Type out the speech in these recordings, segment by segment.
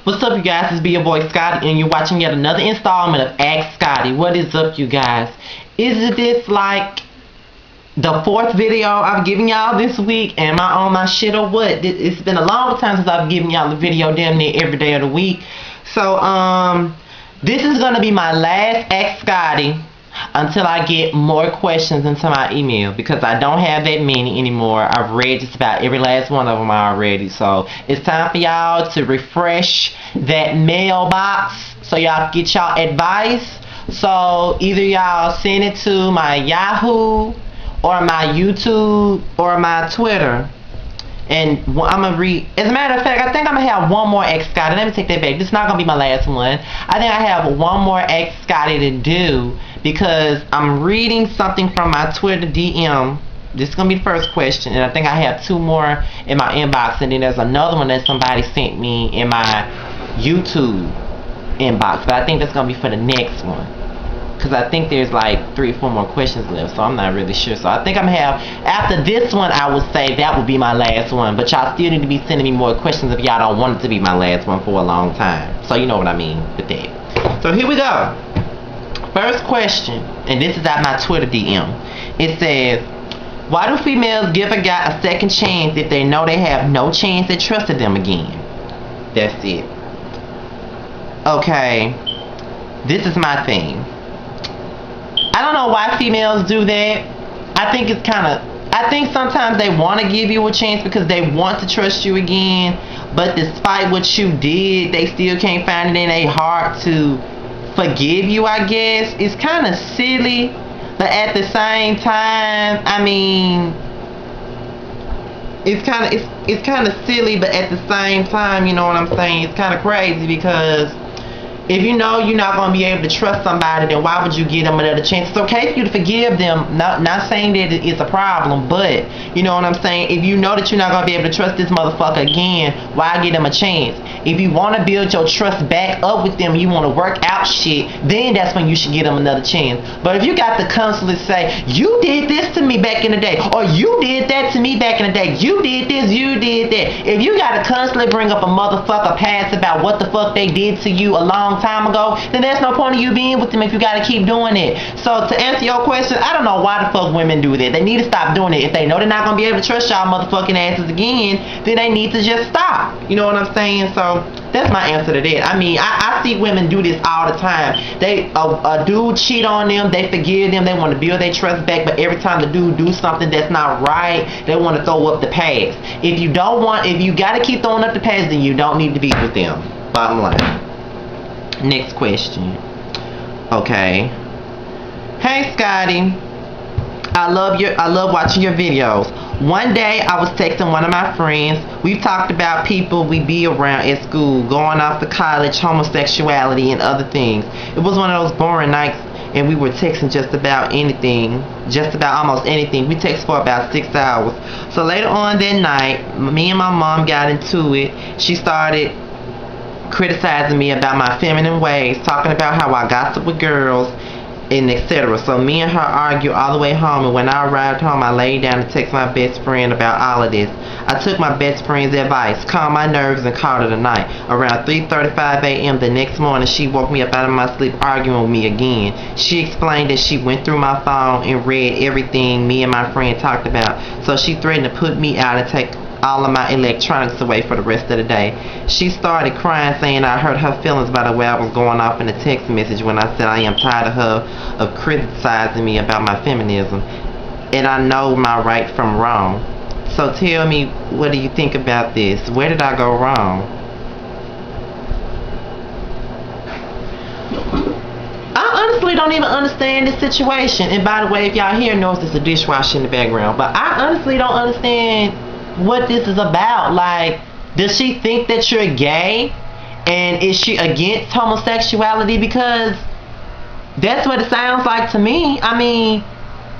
What's up, you guys? It's be your boy Scotty, and you're watching yet another installment of Ask Scotty. What is up, you guys? Is this like the fourth video I've given y'all this week? Am I on my shit or what? It's been a long time since I've given y'all a video damn near every day of the week. So, this is gonna be my last Ask Scotty until I get more questions into my email, because I don't have that many anymore. I've read just about every last one of them already. So it's time for y'all to refresh that mailbox so y'all get y'all advice. So either y'all send it to my Yahoo or my YouTube or my Twitter, and I'm gonna read. As a matter of fact, I think I'm gonna have one more Ask Scotty. Let me take that back. This is not gonna be my last one. I think I have one more Ask Scotty to do, because I'm reading something from my Twitter DM. This is gonna be the first question, and I think I have two more in my inbox, and then there's another one that somebody sent me in my YouTube inbox. But I think that's gonna be for the next one, because I think there's like 3 or 4 more questions left, so I'm not really sure. So I think I'm gonna have, after this one, I would say that would be my last one. But y'all still need to be sending me more questions if y'all don't want it to be my last one for a long time. So you know what I mean with that. So here we go. First question, and this is at my Twitter DM. It says, why do females give a guy a second chance if they know they have no chance at trusting them again? That's it. Okay, this is my thing. I don't know why females do that. I think it's I think sometimes they want to give you a chance because they want to trust you again, but despite what you did, they still can't find it in their heart to forgive you, I guess. It's kind of silly, but at the same time, I mean, it's kind of silly, but at the same time, you know what I'm saying? It's kind of crazy, because if you know you're not going to be able to trust somebody, then why would you give them another chance? It's okay for you to forgive them, not saying that it's a problem, but you know what I'm saying? If you know that you're not going to be able to trust this motherfucker again, why give them a chance? If you want to build your trust back up with them, you want to work out shit, then that's when you should give them another chance. But if you got to constantly say, you did this to me back in the day, or you did that to me back in the day, you did this, you did that. If you got to constantly bring up a motherfucker past about what the fuck they did to you a long time ago, then there's no point of you being with them if you got to keep doing it. So to answer your question, I don't know why the fuck women do that. They need to stop doing it. If they know they're not going to be able to trust y'all motherfucking asses again, then they need to just stop. You know what I'm saying? So that's my answer to that. I mean, I see women do this all the time. A dude cheat on them, they forgive them, they want to build their trust back, but every time the dude do something that's not right, they want to throw up the past. If you got to keep throwing up the past, then you don't need to be with them. Bottom line. Next question. Okay. Hey Scotty, I love watching your videos. One day I was texting one of my friends. We've talked about people we be around at school, going off to college, homosexuality, and other things. It was one of those boring nights, and we were texting just about anything, just about almost anything. We texted for about 6 hours. So later on that night, me and my mom got into it. She started criticizing me about my feminine ways, talking about how I gossip with girls, and etc. So me and her argued all the way home, and when I arrived home, I laid down to text my best friend about all of this. I took my best friend's advice, calmed my nerves, and called it a night. Around 3:35 a.m. the next morning, she woke me up out of my sleep arguing with me again. She explained that she went through my phone and read everything me and my friend talked about, so she threatened to put me out and take all of my electronics away for the rest of the day. She started crying, saying I hurt her feelings by the way I was going off in the text message when I said I am tired of her of criticizing me about my feminism, and I know my right from wrong. So tell me, what do you think about this? Where did I go wrong? I honestly don't even understand this situation. And by the way, if y'all hear noise, there's a dishwasher in the background. But I honestly don't understand what this is about. Like, does she think that you're gay, and is she against homosexuality? Because that's what it sounds like to me. I mean,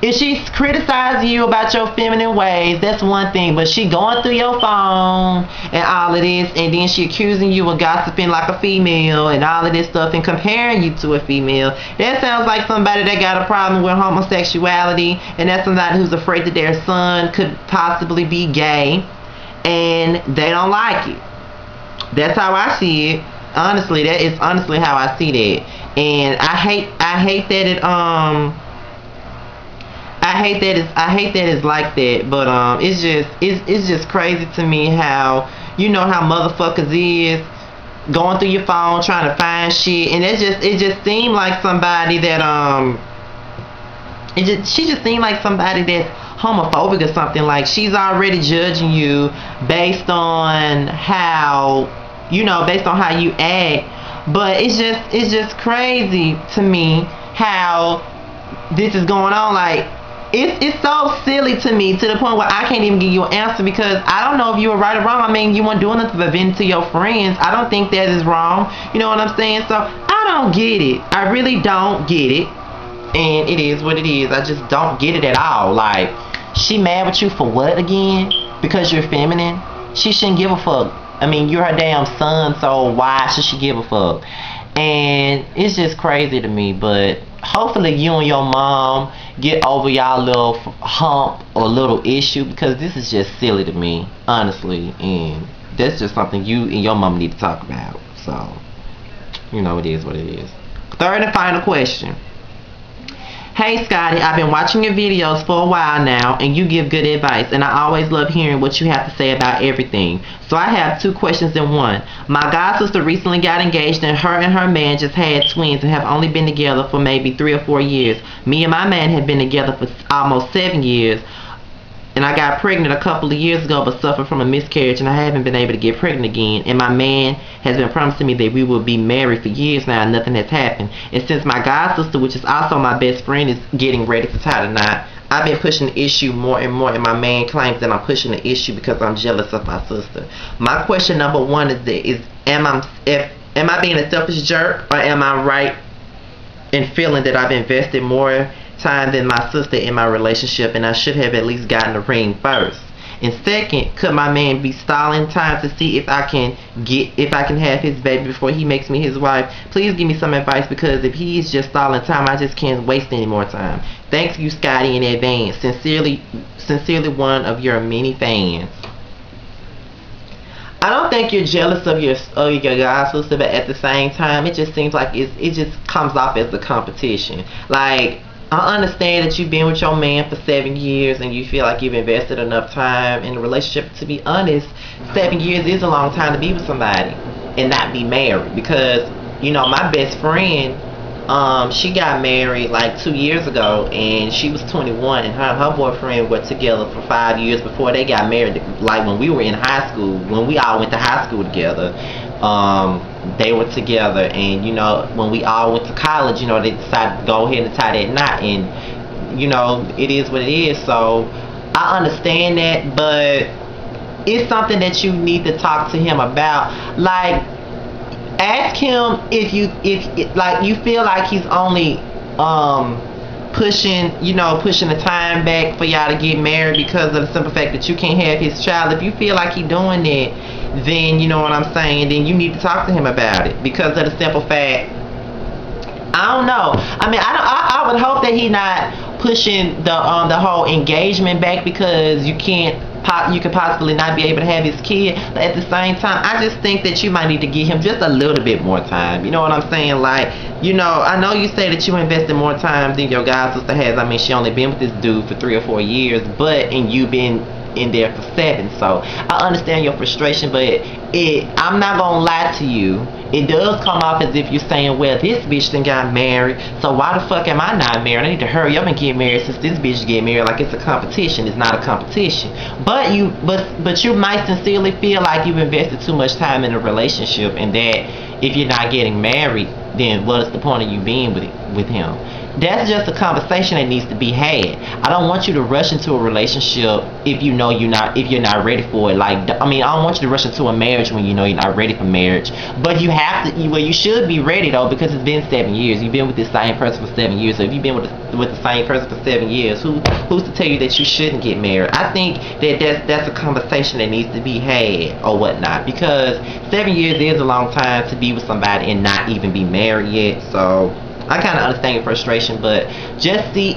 if she's criticizing you about your feminine ways, that's one thing, but she going through your phone and all of this, and then she accusing you of gossiping like a female and all of this stuff and comparing you to a female. That sounds like somebody that got a problem with homosexuality, and that's somebody who's afraid that their son could possibly be gay and they don't like it. That's how I see it. Honestly, that is honestly how I see that. And I hate that it I hate that it's like that. But it's just crazy to me how, you know how motherfuckers is going through your phone trying to find shit, and it just seemed like somebody that she just seemed like somebody that's homophobic or something. Like, she's already judging you based on how, based on how you act. But it's just crazy to me how this is going on. Like, it's so silly to me, to the point where I can't even give you an answer, because I don't know if you were right or wrong. I mean, you weren't doing nothing but venting to your friends. I don't think that is wrong. You know what I'm saying? So I don't get it. I really don't get it. And it is what it is. I just don't get it at all. Like, she mad with you for what again? Because you're feminine? She shouldn't give a fuck. I mean, you're her damn son, so why should she give a fuck? And it's just crazy to me. But hopefully you and your mom get over y'all little hump or little issue, because this is just silly to me, honestly. And that's just something you and your mom need to talk about. So, it is what it is. Third and final question. Hey Scotty, I've been watching your videos for a while now, and you give good advice, and I always love hearing what you have to say about everything. So I have two questions in one. My god sister recently got engaged, and her man just had twins and have only been together for maybe 3 or 4 years. Me and my man have been together for almost 7 years. And I got pregnant a couple of years ago, but suffered from a miscarriage, and I haven't been able to get pregnant again. And my man has been promising me that we will be married for years now, and nothing has happened. And since my god sister, which is also my best friend, is getting ready to tie the knot, I've been pushing the issue more and more, and my man claims that I'm pushing the issue because I'm jealous of my sister. My question number one is am I being a selfish jerk, or am I right in feeling that I've invested more time than my sister in my relationship, and I should have at least gotten a ring first? And second, could my man be stalling time to see if I can have his baby before he makes me his wife? Please give me some advice, because if he is just stalling time, I just can't waste any more time. Thanks you, Scotty, in advance. Sincerely, one of your many fans. I don't think you're jealous of your god sister, but at the same time, it just seems like it just comes off as a competition. Like, I understand that you've been with your man for 7 years and you feel like you've invested enough time in a relationship. To be honest, 7 years is a long time to be with somebody and not be married. Because, my best friend, she got married like 2 years ago, and she was 21, and her boyfriend were together for 5 years before they got married. Like, when we were in high school, when we all went to high school together, they were together. And when we all went to college, they decided to go ahead and tie that knot. And it is what it is. So I understand that, but it's something that you need to talk to him about. Like, ask him if you feel like he's only pushing the time back for y'all to get married because of the simple fact that you can't have his child. If you feel like he's doing that, then you know what I'm saying, then you need to talk to him about it, because of the simple fact, I don't know. I mean, I would hope that he not pushing the whole engagement back, because you could possibly not be able to have his kid. But at the same time, I just think that you might need to give him just a little bit more time. You know what I'm saying? Like, I know you say that you invested more time than your god sister has. I mean, she only been with this dude for 3 or 4 years, and you been in there for 7. So I understand your frustration, but I'm not gonna lie to you, it does come off as if you're saying, well, this bitch done got married, so why the fuck am I not married? I need to hurry up and get married since this bitch get married. Like, it's a competition. It's not a competition. But you might sincerely feel like you've invested too much time in a relationship, and that if you're not getting married, then what is the point of you being with him? That's just a conversation that needs to be had. I don't want you to rush into a relationship if you're not ready for it. Like, I mean, I don't want you to rush into a marriage when you're not ready for marriage. But you have to. Well, you should be ready though, because it's been 7 years. You've been with this same person for 7 years. So if you've been with the same person for 7 years, who's to tell you that you shouldn't get married? I think that's a conversation that needs to be had or whatnot, because 7 years is a long time to be with somebody and not even be married yet. So I kind of understand your frustration, but just see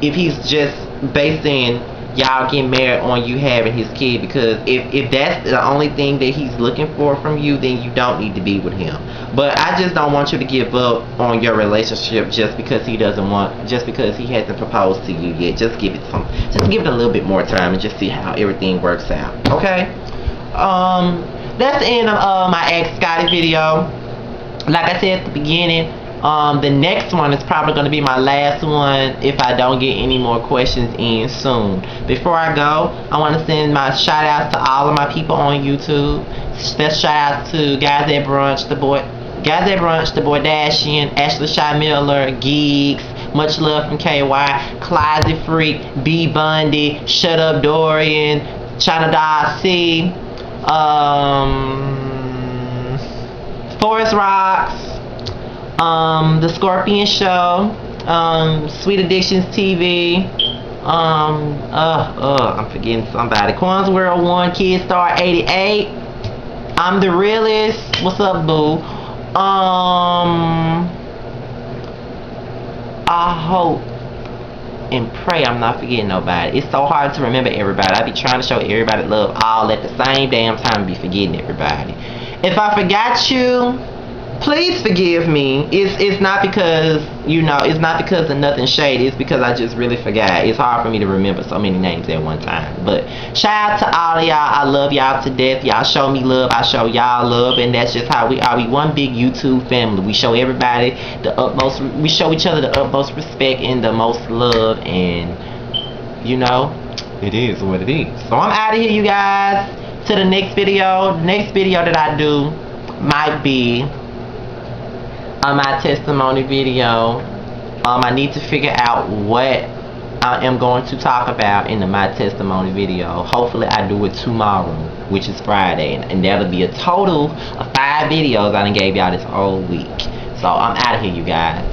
if he's just basing y'all get married on you having his kid, because if that's the only thing that he's looking for from you, then you don't need to be with him. But I just don't want you to give up on your relationship just because he hasn't proposed to you yet. Just give it a little bit more time and just see how everything works out. Okay? That's the end of my Ask Scotty video. Like I said at the beginning, the next one is probably going to be my last one if I don't get any more questions in soon. Before I go, I want to send my shout outs to all of my people on YouTube. Special shout out to Guys at Brunch, the boy Dashian, Ashley Shy Miller, Geeks, Much Love from KY, Closet Freak, B Bundy, Shut Up Dorian, China C, Forest Rocks, The Scorpion Show, Sweet Addictions TV, I'm forgetting somebody, Quan's World 1, Kid Star 88, I'm the Realist, what's up, boo? I hope and pray I'm not forgetting nobody. It's so hard to remember everybody. I be trying to show everybody love all at the same damn time and be forgetting everybody. If I forgot you, please forgive me. It's not because, it's not because of nothing shady. It's because I just really forgot. It's hard for me to remember so many names at one time. But shout out to all of y'all. I love y'all to death. Y'all show me love. I show y'all love. And that's just how we are. We one big YouTube family. We show everybody we show each other the utmost respect and the most love. And, it is what it is. So I'm out of here, you guys. To the next video. The next video that I do might be my testimony video. I need to figure out what I am going to talk about in my testimony video. Hopefully I do it tomorrow, which is Friday, and that'll be a total of 5 videos I done gave y'all this whole week. So I'm out of here, you guys.